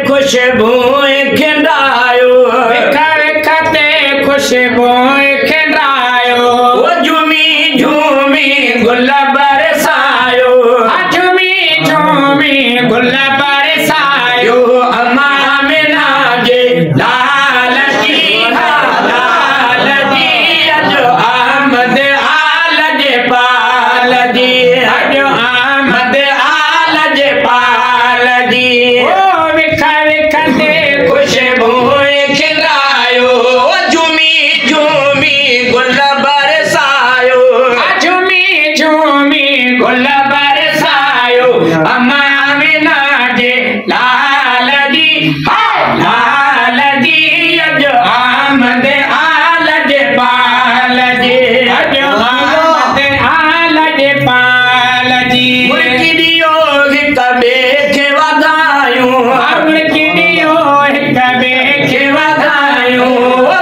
खुशबू खिंडायो खुशबू खिंडायो झूमी झूमी गुल बरसायो झूमी झूमी गुल बरसायो अम्मा आमिना जे लाल जी अजो आमद आल जे पाल जी अजो आमद आल जे पाल जी खुशबू खिलायो झूमी झूमी गुल बरसायो झूमी झूमी गुल बरसायो अम्मा आमिना जे लाल जी अजो आमद आल जे पाल जी अजो आमद आल जे पाल जी मुर्गी दियो हिक ॿिए खे वधायूं मुर्गी दियो हिक ॿिए खे वधायूं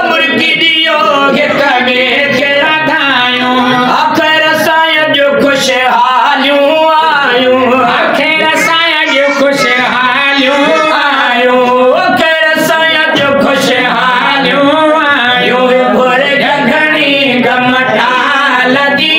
मुर्गी दियो हिक ॿिए खे वधायूं आख़िर साईं जो खुशहालियूं आयूं आख़िर साईं जो खुशहालियूं आयूं आख़िर साईं जो खुशहालियूं आयूं भोर घणी घमटाल जी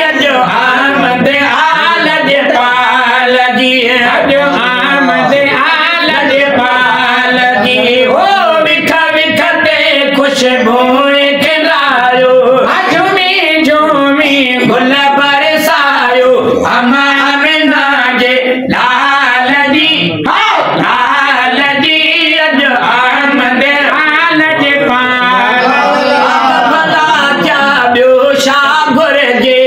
अजो आमद आल जे पाल जी अजो आमद आल जे पाल जी ओ विख विख ते खुशबू खिलायो झूमी झूमी गुल बरसायो अम्मा आमिना जे लाल जी अजो आमद आल जे पाल भला चा ॿियो छा घुरिजे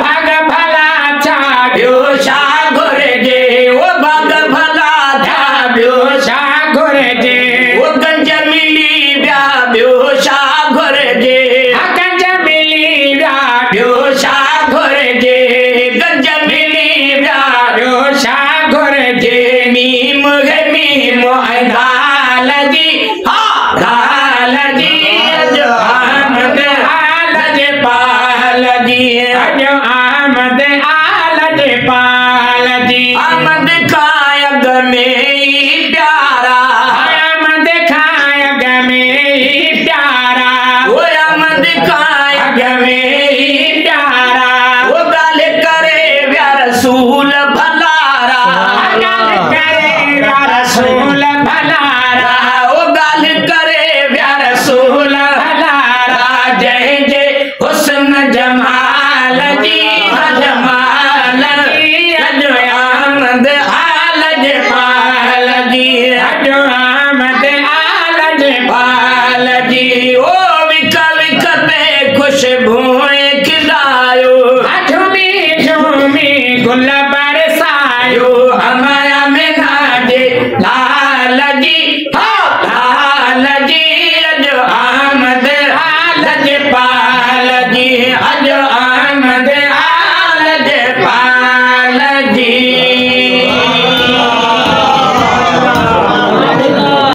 भग भला चा ॿियो छा घुरिजे ओ भग भला चा ॿियो छा घुरिजे ओ गंज मिली विया ॿियो छा घुरिजे गंज मिली विया ॿियो छा घुरिजे गंज मिली विया ॿियो छा घुरिजे मीम ऐं दाल जी अजो आमद आल जे पाल जी अजो आमद आल जे पाल जी आमद खायग में ही प्यारा आमद खायग में ही प्यारा वो आमद खायग में ही प्यारा वो गाल करे व्या रसूल भलारा गाल करे व्या रसूल भलारा वो गाल करे व्या रसूल भलारा जय जय हुस्न जमाल जी अजो आमद आल जे पाल जी अजो आमद आल जे पाल जी ओ विख विख ते खुशबू खिलायो झूमी झूमी गुल